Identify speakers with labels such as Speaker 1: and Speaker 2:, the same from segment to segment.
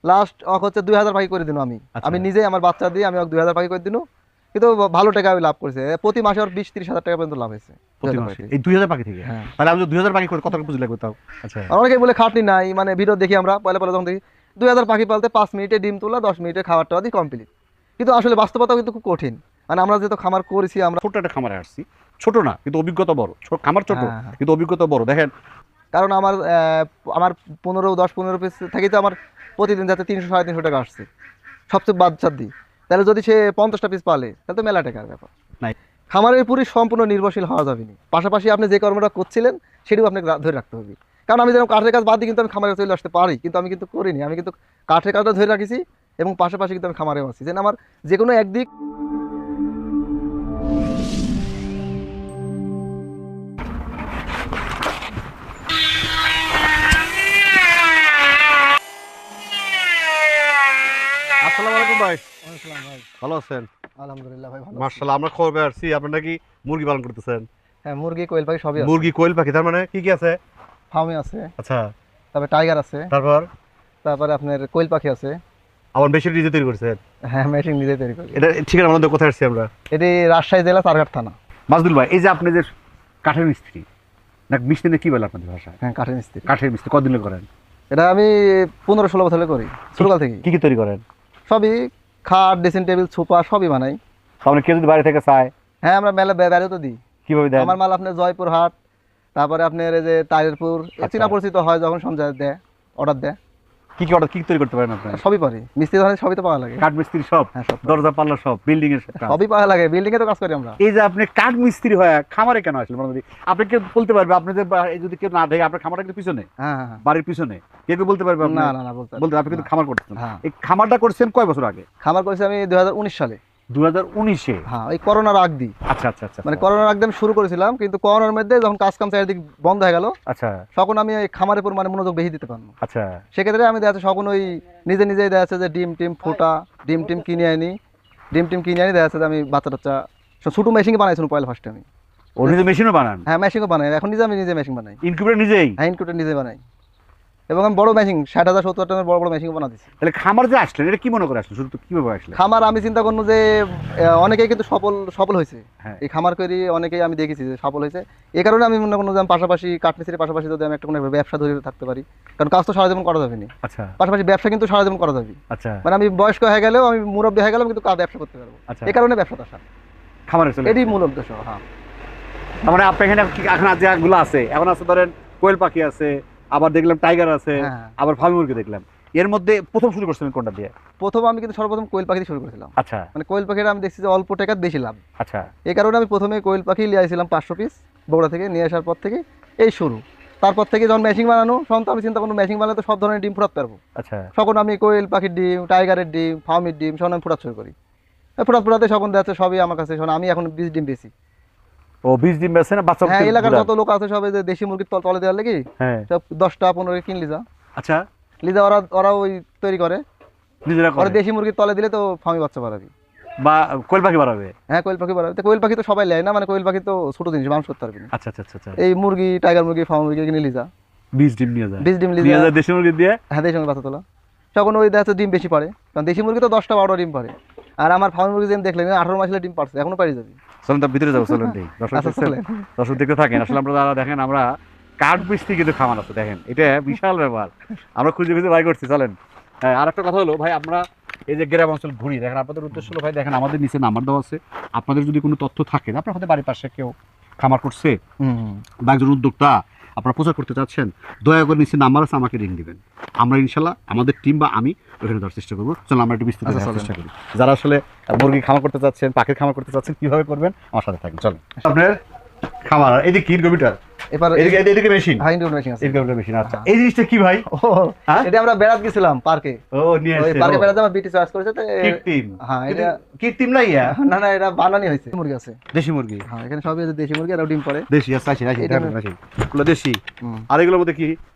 Speaker 1: Last হচ্ছে 2000 পাখি করে দিন আমি আমি নিজে আমার বাচ্চা দিয়ে আমি 2000 পাখি করে দিন, কিন্তু ভালো টাকা আমি লাভ করছে, প্রতি মাসে ওর 20-30 হাজার টাকা পর্যন্ত লাভ হয়েছে
Speaker 2: প্রতি মাসে এই 2000 পাখি থেকে।
Speaker 1: হ্যাঁ,
Speaker 2: তাহলে আমি 2000 পাখি করে কত টাকা পুঁজি লাগবে তাও? আচ্ছা,
Speaker 1: অনেকে বলে খাটনি নাই, মানে ভিডিও দেখি আমরা পয়লা পয়লা যখন দেখি 2000 পাখি পালতে 5 মিনিটে ডিম তোলা, 10 মিনিটে খাবার টাওয়া দিয়ে কমপ্লিট, কিন্তু আসলে বাস্তবতা কিন্তু খুব কঠিন। মানে আমরা যেহেতু খামার করেছি, আমরা
Speaker 2: ছোট একটা খামারে আসছি, ছোট না কিন্তু অভিজ্ঞতা বড়, খামার ছোট
Speaker 1: হ্যাঁ।
Speaker 2: কিন্তু অভিজ্ঞতা বড়। দেখেন
Speaker 1: কারণ আমার আমার 10-15 পিস থেকে তো আমার প্রতিদিন যাতে 300-350 টাকা আসছে সবচেয়ে বাচ্চার দিই, তাহলে যদি সে 50টা পিস পালে তাহলে তো মেলা টাকার ব্যাপার।
Speaker 2: নাই।
Speaker 1: খামারের উপরই সম্পূর্ণ নির্ভরশীল হওয়া যাবে না, পাশাপাশি আপনি যে কর্মটা করছিলেন সেটিও আপনাকে ধরে রাখতে হবে। কারণ আমি যেরকম কাঠের কাজ বাদ দিই কিন্তু আমি খামারে চলে আসতে পারি, কিন্তু আমি কিন্তু করিনি, আমি কিন্তু কাঠের কাজটা ধরে রাখিছি এবং পাশাপাশি কিন্তু আমি খামারেও আছি, যেন আমার যে কোনো একদিক।
Speaker 2: আসসালামু আলাইকুম ভাই,
Speaker 1: ভাই,
Speaker 2: ভালো আছেন?
Speaker 1: আলহামদুলিল্লাহ ভাই, ভালো আছি।
Speaker 2: মাশাআল্লাহ, আমরা খবর পেয়ে আসছি আপনারা নাকি মুরগি পালন করতেছেন।
Speaker 1: হ্যাঁ, মুরগি কোয়েল পাখি সবই আছে।
Speaker 2: মুরগি কোয়েল পাখি, তার মানে কি কি আছে?
Speaker 1: ফার্মে আছে,
Speaker 2: আচ্ছা,
Speaker 1: তারপরে টাইগার আছে,
Speaker 2: তারপর
Speaker 1: তারপরে আপনার কোয়েল পাখি আছে।
Speaker 2: আবার বেশি নিজে তৈরি করছেন?
Speaker 1: হ্যাঁ, মেশিন নিজে তৈরি করি।
Speaker 2: এটা ঠিকানা আমাদের কোথায় আসছি আমরা?
Speaker 1: এটি রাজশাহী জেলা চারঘাট থানা।
Speaker 2: মাজদুল ভাই, এই যে আপনি যে কাঠের মিস্ত্রি না মিস্ত্রি কি বলে আপনাদের ভাষায়?
Speaker 1: হ্যাঁ, কাঠের মিস্ত্রি।
Speaker 2: কাঠের মিস্ত্রি কতদিন করেন?
Speaker 1: এটা আমি 15-16 বছর ধরে করি, ছোটকাল থেকে।
Speaker 2: কি কি তৈরি করেন?
Speaker 1: সবই, খাট, ড্রেসিং টেবিল, সোফা সবই বানাই।
Speaker 2: তাহলে কেউ যদি বাইরে থেকে চায়?
Speaker 1: হ্যাঁ, আমরা মেলা বেড়াতে তো দিই।
Speaker 2: কিভাবে দেন?
Speaker 1: আমার মাল আপনার জয়পুরহাট, তারপরে আপনার এই যে তাইরপুর, চীনা পরিচিত হয় যখন সঞ্জয় দেয়, অর্ডার দেয়।
Speaker 2: কি কি অর্ডার, কি কি তৈরি করতে পারেন আপনি?
Speaker 1: সবই পারি, মিস্ত্রি ধরনের সবই তো পাওয়া লাগে।
Speaker 2: কাঠ মিস্ত্রি সব?
Speaker 1: হ্যাঁ, সব পারি।
Speaker 2: দরজা পাল্লা সব, বিল্ডিং এর কাজ?
Speaker 1: সবই পাওয়া লাগে, বিল্ডিং এ তো কাজ করি আমরা।
Speaker 2: এই যে আপনি কাঠ মিস্ত্রি হয়ে খামারে কেন আসলেন? মানে আপনি কেউ বলতে পারবে আপনি যে যদি কেউ না দেখে আপনার খামারটা কিন্তু পিছনে,
Speaker 1: হ্যাঁ হ্যাঁ হ্যাঁ।
Speaker 2: বাড়ির পিছনে, কেউ কেউ বলতে পারবে আপনি?
Speaker 1: না না না, বলতে
Speaker 2: বলতে আপনি কিন্তু
Speaker 1: না।
Speaker 2: খামার করতেছেন।
Speaker 1: হ্যাঁ,
Speaker 2: এই খামারটা করছেন কয় বছর আগে?
Speaker 1: খামার করেছি আমি 2019 সালে।
Speaker 2: 2019-এ?
Speaker 1: হ্যাঁ, ওই করোনার আগ দিই।
Speaker 2: আচ্ছা আচ্ছা আচ্ছা,
Speaker 1: মানে করোনার আগ দিয়ে আমি শুরু করেছিলাম, কিন্তু করোনার মধ্যে যখন কাজ কাম চারিদিক বন্ধ হয়ে গেল,
Speaker 2: আচ্ছা
Speaker 1: তখন আমি এই খামারের উপর মানে মনোযোগ বেশি দিতে পারবো।
Speaker 2: আচ্ছা।
Speaker 1: সেক্ষেত্রে আমি দেখা যাচ্ছে তখন ওই নিজে নিজেই দেখা যাচ্ছে যে ডিম টিম ফোটা, ডিম টিম কিনে আনি, দেখা যাচ্ছে যে আমি বাচ্চা টাচ্চা ছোটো মেশিন বানাইছিলাম পয়লা ফার্স্টে আমি।
Speaker 2: ও নিজে মেশিনও বানান?
Speaker 1: হ্যাঁ, মেশিনও বানাই, এখন আমি নিজে মেশিন বানাই।
Speaker 2: ইনকিউবেটর নিজেই?
Speaker 1: হ্যাঁ, ইনকিউবেটর নিজে বানাই, এবং আমি বড় মেশিন 60,000-70,000 টাকার বড় বড় মেশিন বানা দিচ্ছি।
Speaker 2: তাহলে খামার যে আসলেন এটা কি মনে করে আসলেন, শুধু তো কিভাবে আসলেন?
Speaker 1: খামার আমি চিন্তা করবো যে অনেকেই কিন্তু সফল হয়েছে,
Speaker 2: হ্যাঁ।
Speaker 1: এই খামার করি অনেকেই আমি দেখেছি যে সফল হয়েছে। এই কারণে আমি মনে করবো যে আমি পাশাপাশি কাঠমিস্ত্রির পাশাপাশি যদি আমি একটা কোনো ব্যবসা ধরে থাকতে পারি, কারণ কাজ তো সারা জীবন করা যাবে না,
Speaker 2: আচ্ছা
Speaker 1: পাশাপাশি ব্যবসা কিন্তু সারা জীবন করা যাবে।
Speaker 2: আচ্ছা
Speaker 1: মানে আমি বয়স্ক হয়ে গেলেও, আমি মুরব্বী হয়ে গেলাম, কিন্তু ব্যবসা করতে পারবো।
Speaker 2: আচ্ছা।
Speaker 1: এই কারণে ব্যবসাটা আসা,
Speaker 2: খামারে চলে
Speaker 1: এটাই মূল উদ্দেশ্য। হ্যাঁ,
Speaker 2: তার মানে আপনার এখানে এখন যেগুলো আছে, এখন আছে ধরেন কোয়েল পাখি আছে, আবার দেখলাম টাইগার আছে,
Speaker 1: হ্যাঁ।
Speaker 2: আবার ফার্মি মুরগি দেখলাম। এর মধ্যে প্রথম শুরু করছিলেন কোনটা দিয়ে?
Speaker 1: প্রথম আমি কিন্তু সর্বপ্রথম কোয়েল পাখি দিয়ে শুরু করেছিলাম।
Speaker 2: আচ্ছা
Speaker 1: মানে কোয়েল পাখিটা আমি দেখছি যে অল্প টাকার বেশি লাভ।
Speaker 2: আচ্ছা
Speaker 1: এই কারণে আমি প্রথমে কোয়েল পাখি নিয়ে আসছিলাম 500 পিস বগুড়া থেকে, নিয়ে আসার পর থেকে এই শুরু। তারপর থেকে যখন মেশিন বানানো, তখন তো আমি চিন্তা করবো মেশিন বানালে তো সব ধরনের ডিম ফুটাতে পারবো।
Speaker 2: আচ্ছা।
Speaker 1: তখন আমি কোয়েল পাখির ডিম, টাইগারের ডিম, ফার্মির ডিম সব আমি ফুটাতে শুরু করি। ফুটাতে সকন দেখা যাচ্ছে সবই আমার কাছে, আমি এখন 20 ডিম বেশি।
Speaker 2: ও 20 ডিম বেছে না বাচ্চা?
Speaker 1: হ্যাঁ, এলাকার যত লোক আছে সবাই যে দেশি মুরগির তলে দেওয়ার লেগে
Speaker 2: হ্যাঁ
Speaker 1: সব 10টা-15 কিনলি যা।
Speaker 2: আচ্ছা।
Speaker 1: লিজা ওরা ওই তৈরি করে,
Speaker 2: নিজেরা
Speaker 1: ওরা
Speaker 2: করে
Speaker 1: দেশি মুরগির তলে দিলে তো ফার্মি বাচ্চা বাড়াবি
Speaker 2: বা কোয়েল পাখি বাড়াবে?
Speaker 1: হ্যাঁ, কোয়েল পাখি বাড়াবে। কোয়েল পাখি তো সবাই নেয় না, মানে কোয়েল পাখি তো ছোট জিনিস, মানুষ করতে পারবি না।
Speaker 2: আচ্ছা আচ্ছা আচ্ছা।
Speaker 1: এই মুরগি, টাইগার মুরগি, ফার্ম মুরগি কিনে লিজা
Speaker 2: 20 ডিম নিয়ে যায়?
Speaker 1: 20 ডিম
Speaker 2: নিয়ে
Speaker 1: লিজা।
Speaker 2: যায় দেশি মুরগি দিয়ে?
Speaker 1: হ্যাঁ, দেশি মুরগি বাচ্চা তোলা, তখন ওই দেখা যাচ্ছে ডিম বেশি পারে, কারণ দেশি মুরগি তো 10টা-12টা ডিম পারে। আর আমার ফার্ম মুরগি যেন দেখলেন 18 মাসের ডিম পারছে, এখনো পারি যাবি।
Speaker 2: চলুন তার ভিতরে যাবো, চলুন দেই।
Speaker 1: আচ্ছা, চলেন।
Speaker 2: দর্শক দেখতে থাকেন। আসলে আমরা যারা দেখেন, আমরা কাঠ মিস্ত্রি কিন্তু খামার আছে, দেখেন এটা বিশাল ব্যাপার, আমরা খুঁজে খুঁজে বাই করছি। চলেন। হ্যাঁ, আর একটা কথা হলো ভাই, আমরা এই যে গ্রাম অঞ্চল ঘুরি, দেখেন আপনাদের উদ্দেশ্য হলো ভাই, দেখেন আমাদের নিচে নাম্বার দেওয়া আছে, আপনাদের যদি কোনো তথ্য থাকে, আপনার হয়তো বাড়ির পাশে কেউ খামার করছে বা একজন উদ্যোক্তা আপনারা প্রচার করতে চাচ্ছেন, দয়া করে নিচে নাম্বার আছে, আমাকে রিং দিবেন। আমরা ইনশাল্লাহ আমাদের টিম বা আমি ওখানে দেওয়ার চেষ্টা করবো। চলো আমরা একটু বিস্তারিত দেওয়ার চেষ্টা করি। যারা আসলে মুরগি খামার করতে চাচ্ছেন, পাখির খামার করতে চাচ্ছেন, কিভাবে করবেন আমার সাথে থাকেন। চলো। আপনার খামার এদিকে ইনকিউবেটর,
Speaker 1: এবার
Speaker 2: এদিকে মেশিন,
Speaker 1: হাই ইনকিউবেটর মেশিন আছে।
Speaker 2: Incubator machine. আচ্ছা, এই জিনিসটা কি ভাই?
Speaker 1: ও,
Speaker 2: হ্যাঁ?
Speaker 1: এটা আমরা বেড়াতে গেছিলাম পার্কে।
Speaker 2: ও নিয়ে
Speaker 1: ওই
Speaker 2: আসছে।
Speaker 1: পার্কে বেড়াতে আমার বিটি চয়েস করেছে তো
Speaker 2: কৃত্রিম?
Speaker 1: হ্যাঁ, এটা
Speaker 2: কৃত্রিম না ইয়া?
Speaker 1: না না, এটা বানানি হয়েছে। মুরগি আছে,
Speaker 2: দেশি মুরগি?
Speaker 1: হ্যাঁ, এখানে সবই আছে দেশি মুরগি, আর ডিম পারে
Speaker 2: দেশি আছে। আচ্ছা আচ্ছা,
Speaker 1: এটা
Speaker 2: এগুলো দেশি। আর এগুলোর মধ্যে কি?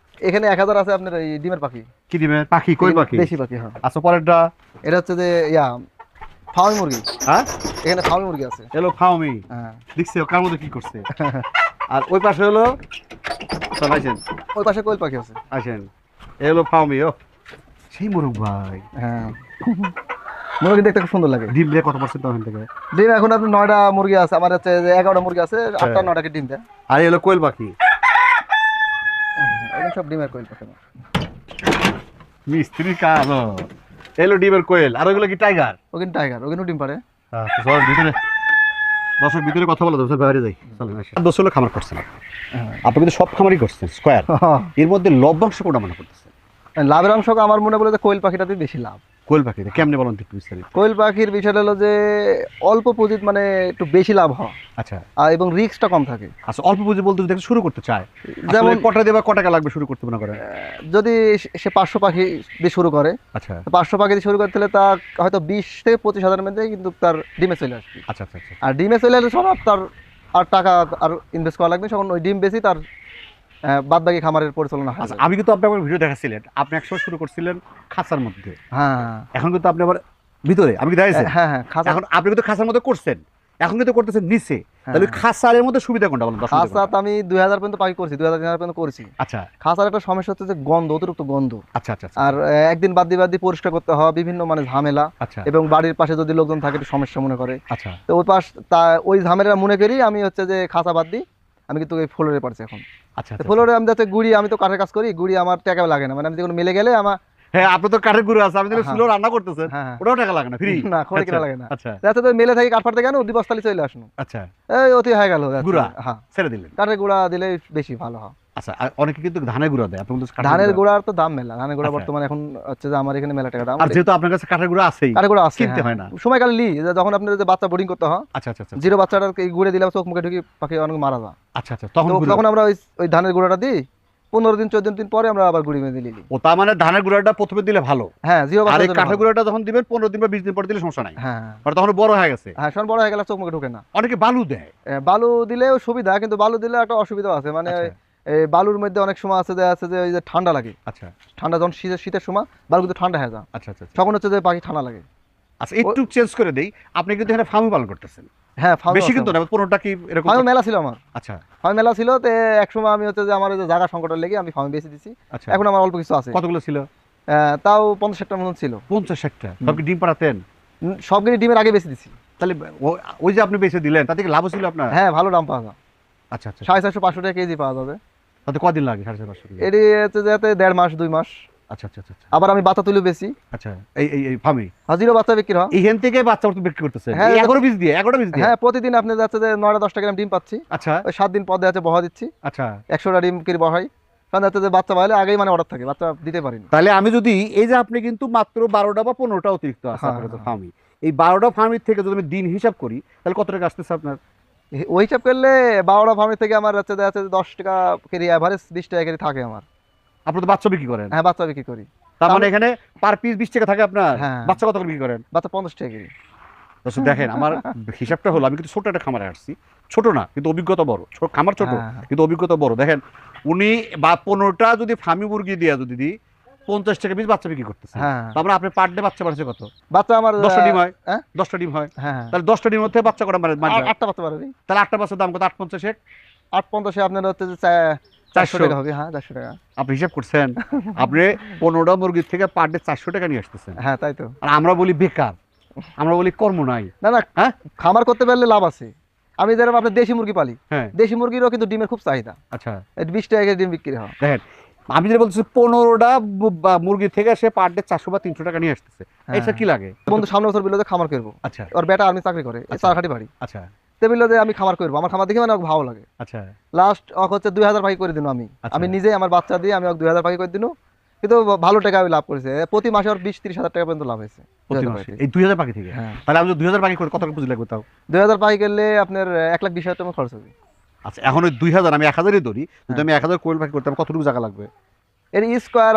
Speaker 1: এখানে 1000 আছে আপনার এই ডিমের পাখি।
Speaker 2: কি ডিমের পাখি? কোয়েল পাখি?
Speaker 1: দেশি পাখি। হ্যাঁ।
Speaker 2: আচ্ছা, পরেরটা?
Speaker 1: এটা হচ্ছে যে ফার্মি মুরগি।
Speaker 2: হ্যাঁ,
Speaker 1: এখানে ফার্মি মুরগি আছে।
Speaker 2: এলো ফার্মি।
Speaker 1: হ্যাঁ,
Speaker 2: দেখছি কার মধ্যে কি করছে। আর ওই পাশে হলো, চল আসেন,
Speaker 1: ওই পাশে কোয়েল পাখি আছে।
Speaker 2: আসেন, এলো ফার্মি। ও সেই মোরগ ভাই,
Speaker 1: হ্যাঁ মুরগি দেখতে খুব সুন্দর লাগে।
Speaker 2: ডিম দিয়ে কত পার্সেন্ট ওখান থেকে?
Speaker 1: ডিম এখন আপনি 9টা মুরগি আছে আমার, হচ্ছে যে 11টা মুরগি আছে, 8টা 9টাকে ডিম দেয়।
Speaker 2: আর এলো কোয়েল পাখি,
Speaker 1: এগুলো সব ডিমের কোয়েল পাখি।
Speaker 2: মিস্ত্রি কালো এলো ডিমের কোয়েল। আর ওগুলো কি টাইগার?
Speaker 1: ওখানে টাইগার, ওখানে ডিম পারে।
Speaker 2: চল ভিতরে, দর্শক ভিতরে কথা বলো, দর্শক বাইরে যাই। চলেন আসি। দর্শক হলো খামার করছেন আপনি, কিন্তু সব খামারই করছেন স্কোয়ার। এর মধ্যে লভ্যাংশ কোনটা মনে করতেছেন?
Speaker 1: লাভের অংশ আমার মনে বলে যে কোয়েল পাখিটাতে বেশি লাভ।
Speaker 2: কোয়েল পাখিতে কেমনে বলেন তো একটু বিস্তারিত।
Speaker 1: কোয়েল পাখির বিষয়টা হলো যে অল্প পুঁজিত মানে একটু বেশি লাভ হয়,
Speaker 2: আচ্ছা
Speaker 1: এবং রিস্কটা কম থাকে।
Speaker 2: আচ্ছা, অল্প পুঁজি বলতে যদি শুরু করতে চায়,
Speaker 1: যেমন
Speaker 2: যেমন কটা দেবা, ক টাকা লাগবে শুরু করতে মনে করেন?
Speaker 1: যদি সে 500 পাখি দিয়ে শুরু করে,
Speaker 2: আচ্ছা
Speaker 1: 500 পাখি দিয়ে শুরু করতে হলে তা হয়তো 20 থেকে 25,000 মধ্যে কিন্তু তার ডিমে চলে আসবে।
Speaker 2: আচ্ছা আচ্ছা আচ্ছা
Speaker 1: আর ডিমে চলে আসলে সব তার আর টাকা আর ইনভেস্ট করা লাগবে, তখন ওই ডিম বেশি তার বাদ বাকি খামারের পরিচালনা হয়।
Speaker 2: আচ্ছা, আমি কিন্তু আপনি আমার ভিডিও দেখাচ্ছিলেন, আপনি একসময় শুরু করছিলেন খাঁচার মধ্যে,
Speaker 1: হ্যাঁ
Speaker 2: এখন কিন্তু আপনি আবার ভিতরে, আমি কি দেখাইছি?
Speaker 1: হ্যাঁ হ্যাঁ খাঁচা।
Speaker 2: এখন আপনি কিন্তু খাঁচার মধ্যে করছেন, এখন কিন্তু করতেছেন নিচে, তাহলে খাঁচারের মধ্যে সুবিধা কোনটা বলেন?
Speaker 1: খাঁচা আমি 2000 পর্যন্ত পাখি করছি, 2000 পর্যন্ত করেছি।
Speaker 2: আচ্ছা
Speaker 1: খাঁচার একটা সমস্যা হচ্ছে যে গন্ধ, অতিরিক্ত গন্ধ।
Speaker 2: আচ্ছা আচ্ছা
Speaker 1: আর একদিন বাদ দিয়ে পরিষ্কার করতে হয়, বিভিন্ন মানে ঝামেলা।
Speaker 2: আচ্ছা
Speaker 1: এবং বাড়ির পাশে যদি লোকজন থাকে একটু সমস্যা মনে করে,
Speaker 2: আচ্ছা
Speaker 1: তো ওই ঝামেলা মনে করি আমি হচ্ছে যে খাঁচা বাদ দিই। আমি কিন্তু ওই ফ্লোরে পারছি এখন।
Speaker 2: আচ্ছা
Speaker 1: ফ্লোরে আমি যাতে গুড়ি, আমি তো কাঠের কাজ করি, গুড়ি আমার টাকা লাগে না, মানে আমি যেগুলো মিলে গেলে আমার।
Speaker 2: হ্যাঁ, আপনি তো কাঠের গুঁড়ো আছে, আমি যদি
Speaker 1: হ্যাঁ।
Speaker 2: ফ্লোর রান্না করতেছেন
Speaker 1: হ্যাঁ।
Speaker 2: ওটাও টাকা লাগে না, ফ্রি
Speaker 1: না খড়ি কিনা লাগে না।
Speaker 2: আচ্ছা
Speaker 1: যাতে তো মেলে থাকি কাঠ ফাটতে কেন, দিবস্তালি চলে আসুন,
Speaker 2: আচ্ছা
Speaker 1: এই অতি হয়ে গেল
Speaker 2: গুঁড়া
Speaker 1: হ্যাঁ।
Speaker 2: ছেড়ে দিলেন।
Speaker 1: কাঠের গুঁড়া দিলে বেশি ভালো হয়।
Speaker 2: আচ্ছা, আর অনেকে কিন্তু ধানের গুঁড়া দেয়, আপনি বলতেছেন কাঠের
Speaker 1: ধানের
Speaker 2: গুঁড়া।
Speaker 1: গুঁড়ার তো দাম মেলা, ধানের গুঁড়া
Speaker 2: আচ্ছা।
Speaker 1: বর্তমানে এখন হচ্ছে যে আমার এখানে মেলা টাকা দাম।
Speaker 2: আর যেহেতু আপনার কাছে কাঠের গুঁড়া আছেই,
Speaker 1: কাঠের গুঁড়া আছে,
Speaker 2: কিনতে
Speaker 1: হ্যাঁ।
Speaker 2: হয় না।
Speaker 1: সময়কালে লি যে যখন আপনার যে বাচ্চা বোর্ডিং করতে হয়,
Speaker 2: আচ্ছা আচ্ছা আচ্ছা
Speaker 1: জিরো বাচ্চাটার এই গুঁড়ে দিলে চোখ মুখে ঢুকি পাখি অনেক মারা যায়।
Speaker 2: আচ্ছা আচ্ছা, তখন
Speaker 1: তো
Speaker 2: গুঁড়া।
Speaker 1: তখন আমরা ওই ধানের গুঁড়াটা দিই, 15 দিন 14 দিন পরে আমরা আবার গুঁড়ি মেরে দিই।
Speaker 2: ও তার মানে ধানের গুঁড়াটা প্রথমে দিলে ভালো,
Speaker 1: হ্যাঁ জিরো
Speaker 2: আর
Speaker 1: বাচ্চার
Speaker 2: এই
Speaker 1: জন্য
Speaker 2: কাঠের
Speaker 1: ভালো।
Speaker 2: গুঁড়াটা যখন দিবেন 15 দিন বা 20 দিন পর দিলে সমস্যা নাই,
Speaker 1: হ্যাঁ
Speaker 2: আর তখন বড় হয়ে গেছে।
Speaker 1: হ্যাঁ শোন বড় হয়ে গেলে চোখ মুখে ঢুকে না।
Speaker 2: অনেকে বালু দেয়।
Speaker 1: বালু দিলেও সুবিধা, কিন্তু বালু দিলে একটা অসুবিধা আছে, মানে
Speaker 2: আচ্ছা
Speaker 1: এই বালুর মধ্যে অনেক সময় আছে যে ওই যে ঠান্ডা লাগে।
Speaker 2: আচ্ছা
Speaker 1: ঠান্ডা যখন শীতের সময় বালু কিন্তু ঠান্ডা হয়ে যায়,
Speaker 2: আচ্ছা আচ্ছা আচ্ছা।
Speaker 1: তখন হচ্ছে যে পাখি ঠান্ডা লাগে।
Speaker 2: আচ্ছা, একটু চেঞ্জ করে দেই, আপনি কিন্তু এখানে ফার্ম পালন করতেছেন।
Speaker 1: হ্যাঁ ফার্ম
Speaker 2: বেশি কিন্তু না, 15টা কি এরকম?
Speaker 1: ফার্মে মেলা ছিল আমার,
Speaker 2: আচ্ছা
Speaker 1: ফার্মে মেলা ছিল, তো এক সময় আমি হচ্ছে যে আমার ওই যে জায়গা সংকটের লেগে আমি ফার্মে বেশি দিছি।
Speaker 2: আচ্ছা,
Speaker 1: এখন আমার অল্প কিছু আছে,
Speaker 2: কতগুলো ছিল?
Speaker 1: তাও 50-60টার মতন ছিল।
Speaker 2: 50-60টা? সব কি ডিম পাড়াতেন?
Speaker 1: সবগুলি ডিমের আগে বেশি দিছি।
Speaker 2: তাহলে ওই যে আপনি বেঁচে দিলেন, তাতে কি লাভ ছিল আপনার?
Speaker 1: হ্যাঁ ভালো দাম পাওয়া যায়,
Speaker 2: আচ্ছা আচ্ছা,
Speaker 1: 450-500 টাকা কেজি পাওয়া যাবে।
Speaker 2: তাতে কদিন লাগে? 550
Speaker 1: এটি হচ্ছে যাতে 1.5 মাস 2 মাস।
Speaker 2: আচ্ছা আচ্ছা আচ্ছা
Speaker 1: আবার আমি বাচ্চা তুলে বেশি,
Speaker 2: আচ্ছা। এই এই এই ফার্মে
Speaker 1: হাজিরও বাচ্চা বিক্রি হয়।
Speaker 2: এইখান থেকে বাচ্চা বিক্রি করতেছেন?
Speaker 1: হ্যাঁ,
Speaker 2: 11 পিস দিয়ে? 11টা পিস দিয়ে?
Speaker 1: হ্যাঁ প্রতিদিন আপনি যাচ্ছে যে 9-10টা গ্রাম ডিম পাচ্ছি।
Speaker 2: আচ্ছা
Speaker 1: ওই 7 দিন পর যাচ্ছে বহা দিচ্ছি,
Speaker 2: আচ্ছা।
Speaker 1: 100টা ডিম কিনে বহাই, কারণ যাচ্ছে যে বাচ্চা পাইলে আগেই মানে অর্ডার থাকে, বাচ্চা দিতে পারিনি।
Speaker 2: তাহলে আমি যদি এই যে আপনি কিন্তু মাত্র 12টা বা 15টা অতিরিক্ত আছে
Speaker 1: হ্যাঁ,
Speaker 2: আপনার
Speaker 1: হ্যাঁ।
Speaker 2: ফার্মে, এই 12টা ফার্মের থেকে যদি আমি দিন হিসাব করি তাহলে কত টাকা আসতেছে আপনার?
Speaker 1: ওই হিসাব করলে 12টা ফার্মের থেকে আমার হচ্ছে যে 10 টাকা কেজি অ্যাভারেজ 20 টাকা কেজি থাকে আমার।
Speaker 2: আপনি তো বাচ্চা বিক্রি করেন?
Speaker 1: হ্যাঁ বাচ্চা বিক্রি করি।
Speaker 2: তার মানে এখানে পার পিস 20 টাকা থাকে আপনার?
Speaker 1: হ্যাঁ।
Speaker 2: বাচ্চা কত করে বিক্রি করেন?
Speaker 1: বাচ্চা 50 টাকা কেজি।
Speaker 2: দর্শক দেখেন, আমার হিসাবটা হলো, আমি কিন্তু ছোট একটা খামারে আসছি, ছোট না কিন্তু অভিজ্ঞতা বড়, খামার ছোট
Speaker 1: হ্যাঁ।
Speaker 2: কিন্তু অভিজ্ঞতা বড়। দেখেন উনি বা 15টা যদি ফার্মি মুরগি দিয়ে যদি দিই 50 টাকা পিস বাচ্চা বিক্রি করতেছে,
Speaker 1: হ্যাঁ
Speaker 2: তারপরে আপনি পার ডে বাচ্চা বাড়ছে কত?
Speaker 1: বাচ্চা আমার
Speaker 2: 10টা ডিম হয়?
Speaker 1: হ্যাঁ
Speaker 2: 10টা ডিম হয়,
Speaker 1: হ্যাঁ
Speaker 2: তাহলে 10টা ডিম মধ্যে বাচ্চা কটা মানে?
Speaker 1: 8টা বাচ্চা পারবি,
Speaker 2: তাহলে 8টা বাচ্চার দাম কত? 850
Speaker 1: 850 আপনার হচ্ছে যে 400 টাকা হবে। হ্যাঁ 400 টাকা।
Speaker 2: আপনি হিসাব করছেন? আপনি 15টা মুরগির থেকে পার ডে 400 টাকা নিয়ে আসতেছেন,
Speaker 1: হ্যাঁ তাই তো।
Speaker 2: আর আমরা বলি বেকার, আমরা বলি কর্ম নাই।
Speaker 1: না না
Speaker 2: হ্যাঁ
Speaker 1: খামার করতে পারলে লাভ আছে। আমি যেরকম আপনার দেশি মুরগি পালি,
Speaker 2: হ্যাঁ
Speaker 1: দেশি মুরগিরও কিন্তু ডিমের খুব চাহিদা,
Speaker 2: আচ্ছা।
Speaker 1: 20 টাকা কেজি ডিম বিক্রি হয়।
Speaker 2: দেখেন আমি যেটা বলছি 15টা মুরগি থেকে সে পার ডে 400 বা 300 টাকা নিয়ে আসতেছে, এটা কি লাগে?
Speaker 1: বন্ধু সামনে বছর বিলোতে খামার করবো,
Speaker 2: আচ্ছা
Speaker 1: ওর বেটা আর্মি চাকরি করে,
Speaker 2: আচ্ছা।
Speaker 1: চারখাটি বাড়ি,
Speaker 2: আচ্ছা
Speaker 1: তে বললো যে আমি খামার করবো, আমার খামার দেখে মানে ওকে ভালো লাগে।
Speaker 2: আচ্ছা
Speaker 1: লাস্ট হচ্ছে 2000 পাখি করে দিন আমি,
Speaker 2: আচ্ছা।
Speaker 1: আমি নিজে আমার বাচ্চা দিয়ে আমি ওকে 2000 পাখি করে দিন, কিন্তু ভালো টাকা আমি লাভ করেছে, প্রতি মাসে ওর 20-30 হাজার টাকা পর্যন্ত লাভ হয়েছে।
Speaker 2: প্রতি মাসে এই 2000 পাখি থেকে?
Speaker 1: হ্যাঁ
Speaker 2: তাহলে আমি যদি 2000 পাখি করে কত টাকা পুঁজি লাগবে তাও?
Speaker 1: 2000 পাখি করলে আপনার 1,20,000 টাকা খরচ হবে।
Speaker 2: আচ্ছা, এখন ওই 2000 আমি 1000ই ধরি, যদি আমি 1000 কোয়েল পাখি করতে কতটুকু জায়গা লাগবে?
Speaker 1: এর স্কোয়ার